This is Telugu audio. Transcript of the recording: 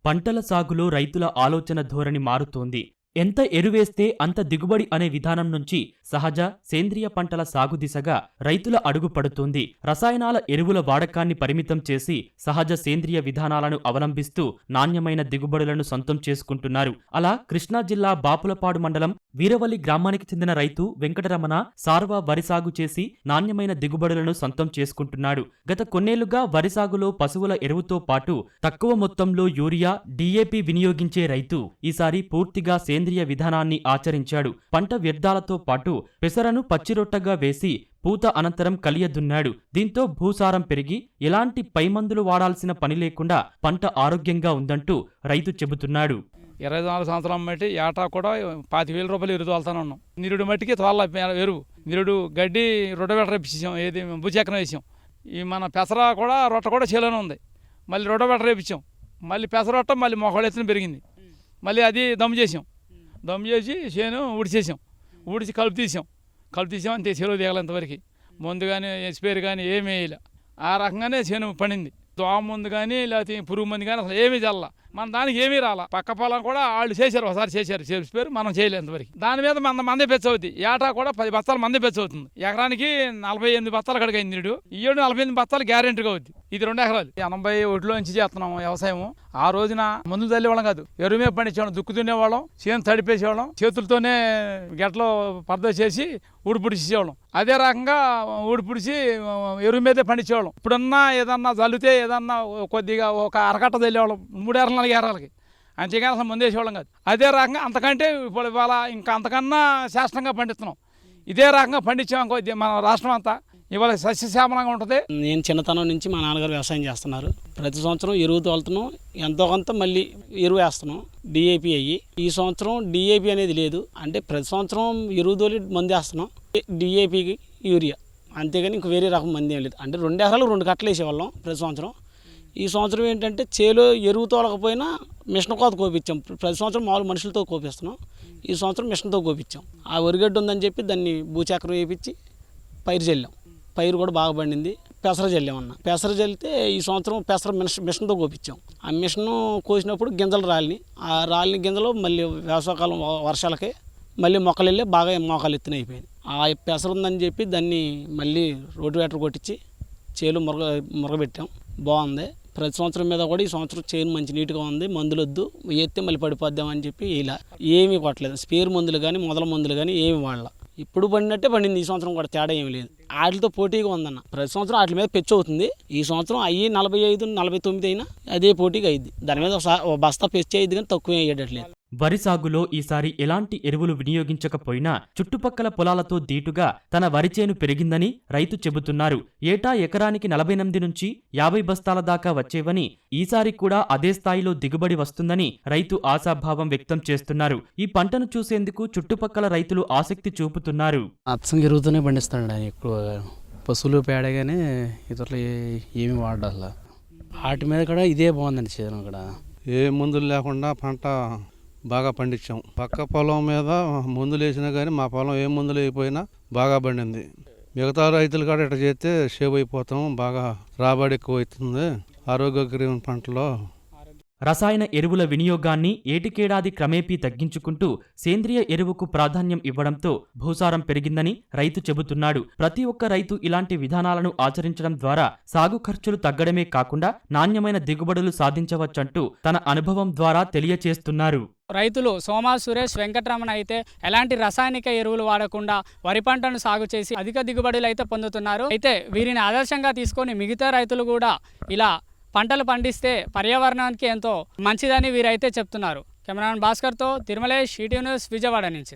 పంటల సాగులో రైతుల ఆలోచన ధోరణి మారుతోంది. ఎంత ఎరువేస్తే అంత దిగుబడి అనే విధానం నుంచి సహజ, సేంద్రియ పంటల సాగు దిశగా రైతుల అడుగు పడుతోంది. రసాయనాల ఎరువుల వాడకాన్ని పరిమితం చేసి సహజ, సేంద్రియ విధానాలను అవలంబిస్తూ నాణ్యమైన దిగుబడులను సొంతం చేసుకుంటున్నారు. అలా కృష్ణా జిల్లా బాపులపాడు మండలం వీరవల్లి గ్రామానికి చెందిన రైతు వెంకటరమణ సార్వా వరి సాగు చేసి నాణ్యమైన దిగుబడులను సొంతం చేసుకుంటున్నాడు. గత కొన్నేళ్లుగా వరి సాగులో పశువుల ఎరువుతో పాటు తక్కువ మొత్తంలో యూరియా, డీఏపీ వినియోగించే రైతు ఈసారి పూర్తిగా సేంద్రియ విధానాన్ని ఆచరించాడు. పంట వ్యర్థాలతో పాటు పెసరను పచ్చిరొట్టగా వేసి పూత అనంతరం కలియ దున్నాడు. దీంతో భూసారం పెరిగి ఎలాంటి పైమందులు వాడాల్సిన పని లేకుండా పంట ఆరోగ్యంగా ఉందంటూ రైతు చెబుతున్నాడు. 24 సంవత్సరం బట్టి ఏటా కూడా 25,000 రూపాయలు ఎరువు తోలుతానే ఉన్నాం. నిరుడు మట్టికి తోల ఎరువు, నిరుడు గడ్డి రొట్టబెట్ట వేపించాం, ఏది భూచక్రం వేసాం. ఈ మన పెసర కూడా రొట్ట కూడా చేలోనే ఉంది. మళ్ళీ రొట్టబెట్ట వేపించాం, మళ్ళీ పెసరొట్ట మళ్ళీ మొక్కలు ఎత్తున పెరిగింది. మళ్ళీ అది దమ్ము చేసాం, దమ్ము చేసి చేను ఊడిచేసాం, ఊడిచి కలుపు తీసాం అంతే. చెరువు దిగలంతవరకు మందు కానీ స్పేర్ కానీ ఏమీ వేయలే. ఆ రకంగానే చేను పండింది. దోమ మందు కానీ లేకపోతే పురుగు మందు కానీ అసలు ఏమీ చల్ల. మన దానికి ఏమీ రాలా. పక్క పొలం కూడా వాళ్ళు చేశారు, ఒకసారి చేశారు స్పేర్, మనం చేయలేదు అంతవరకు. దాని మీద మందే పెచ్చ అవుతుంది. ఏటా కూడా 10 బస్తాలు మందే పెచ్చ అవుతుంది. ఎకరానికి 48 బస్తాలు అక్కడికి అయింది. నీడు ఈ 48 బస్తాలు గ్యారెంటీగా అవుద్ది. ఇది 2 ఎకరాలు 81లో నుంచి చేస్తున్నాం వ్యవసాయం. ఆ రోజున మందులు చల్లేవాళ్ళం కాదు, ఎరువు మీద పండించేవాళ్ళం, దుక్కు దున్నేవాళ్ళం, చేను తడిపేసేవాళ్ళం, చేతులతోనే గెట్లో పరద చేసి ఊడిపుడిచేవాళ్ళం. అదే రకంగా ఊడిపుడిచి ఎరువు మీదే పండించేవాళ్ళం. ఇప్పుడున్నా ఏదన్నా చల్లితే ఏదన్నా కొద్దిగా ఒక అరకట్ట చల్లేవాళ్ళం 3 ఎకరాలు 4 ఎకరాలకి, అంతేగాని అసలు ముందేసేవాళ్ళం కాదు. అదే రకంగా అంతకంటే ఇప్పుడు ఇవాళ ఇంకా అంతకన్నా శాస్త్రంగా పండిస్తున్నాం. ఇదే రకంగా పండించాం మన రాష్ట్రం అంతా ఇవాళ సస్యశ్యామలంగా ఉంటుంది. నేను చిన్నతనం నుంచి మా నాన్నగారు వ్యవసాయం చేస్తున్నారు. ప్రతి సంవత్సరం ఎరువు తోలుతున్నాం, ఎంతో కొంత మళ్ళీ ఎరువు వేస్తున్నాం, డిఏపి అయ్యి. ఈ సంవత్సరం డిఏపి అనేది లేదు, అంటే ప్రతి సంవత్సరం ఎరువు తోలి మందు వేస్తున్నాం, డిఏపికి యూరియా, అంతేగాని ఇంక వేరే రకం మంది ఏం లేదు. అంటే 2 ఎకరాలు 2 కట్టలు వేసేవాళ్ళం ప్రతి సంవత్సరం. ఈ సంవత్సరం ఏంటంటే చేలో ఎరువు తోలకపోయినా మిషన్ కోత కోపించాం. ప్రతి సంవత్సరం మామూలు మనుషులతో కోపిస్తున్నాం, ఈ సంవత్సరం మిషన్తో కోపించాం. ఆ వరిగడ్డ ఉందని చెప్పి దాన్ని భూచక్రం వేయించి పైరు చల్లాం. పైరు కూడా బాగా పండింది. పెసర చల్లామన్నా, పెసర చల్లితే ఈ సంవత్సరం పెసర మిషన్తో కోపించాం. ఆ మిషన్ కోసినప్పుడు గింజలు రాలిని, ఆ రాలిన గింజలు మళ్ళీ వేసవకాలం వర్షాలకి మళ్ళీ మొక్కలు వెళ్ళి బాగా మొక్కలు ఎత్తున అయిపోయింది. ఆ పెసర ఉందని చెప్పి దాన్ని మళ్ళీ రోటివేటర్ కొట్టించి చేలు మురగబెట్టాం. బాగుంది. ప్రతి సంవత్సరం మీద కూడా ఈ సంవత్సరం చేను మంచి నీట్గా ఉంది. మందులు వద్దు, ఎత్తే మళ్ళీ పడిపోద్దామని చెప్పి ఇలా ఏమీ కొట్టలేదు. స్పేర్ మందులు కానీ మొదల మందులు కానీ ఏమి వాడాల. ఇప్పుడు పండినట్టే పండింది. ఈ సంవత్సరం కూడా తేడా ఏమి లేదు. వాటితో పోటీగా ఉందన్న. ప్రతి సంవత్సరం వాటి మీద పెచ్చు అవుతుంది. ఈ సంవత్సరం అయ్యి 45, 49 అయినా అదే పోటీగా అయింది. దాని మీద ఒక బస్తా పెచ్చు అయ్యింది కానీ తక్కువ అయ్యేటట్లేదు. వరి సాగులో ఈసారి ఎలాంటి ఎరువులు వినియోగించకపోయినా చుట్టుపక్కల పొలాలతో దీటుగా తన వరి చేను పెరిగిందని రైతు చెబుతున్నారు. ఏటా ఎకరానికి 48 నుంచి 50 బస్తాల దాకా వచ్చేవని, ఈసారి కూడా అదే స్థాయిలో దిగుబడి వస్తుందని రైతు ఆశాభావం వ్యక్తం చేస్తున్నారు. ఈ పంటను చూసేందుకు చుట్టుపక్కల రైతులు ఆసక్తి చూపుతున్నారు. అచ్చం ఎరువుతోనే పండిస్తాడు ఆయన ఎక్కువగా. పశువులు పేడగానే ఇతరులు ఏమి వాడాల. వాటి మీద కూడా ఇదే బాగుందండి చేను. కూడా ఏ మందులు లేకుండా పంట బాగా పండించాం. పక్క పొలం మీద మందులు వేసినా కానీ మా పొలం ఏ మందులు అయిపోయినా బాగా పండింది. మిగతా రైతులు కూడా ఇట్లా చేస్తే సేవ్ అయిపోతాం, బాగా రాబడి ఎక్కువ అవుతుంది. ఆరోగ్యకరమైన పంటలో రసాయన ఎరువుల వినియోగాన్ని ఏటికేడాది క్రమేపీ తగ్గించుకుంటూ సేంద్రియ ఎరువుకు ప్రాధాన్యం ఇవ్వడంతో భూసారం పెరిగిందని రైతు చెబుతున్నాడు. ప్రతి ఒక్క రైతు ఇలాంటి విధానాలను ఆచరించడం ద్వారా సాగు ఖర్చులు తగ్గడమే కాకుండా నాణ్యమైన దిగుబడులు సాధించవచ్చంటూ తన అనుభవం ద్వారా తెలియచేస్తున్నారు. రైతులు సోమా సురేష్, వెంకటరమణ అయితే ఎలాంటి రసాయనిక ఎరువులు వాడకుండా వరి పంటను సాగు చేసి అధిక దిగుబడులు అయితే పొందుతున్నారు. అయితే వీరిని ఆదర్శంగా తీసుకొని మిగతా రైతులు కూడా ఇలా పంటలు పండిస్తే పర్యావరణానికి ఎంతో మంచిదని వీరైతే చెప్తున్నారు. కెమెరామెన్ భాస్కర్తో తిరుమలేష్, ఈటీవీ న్యూస్, విజయవాడ నుంచి.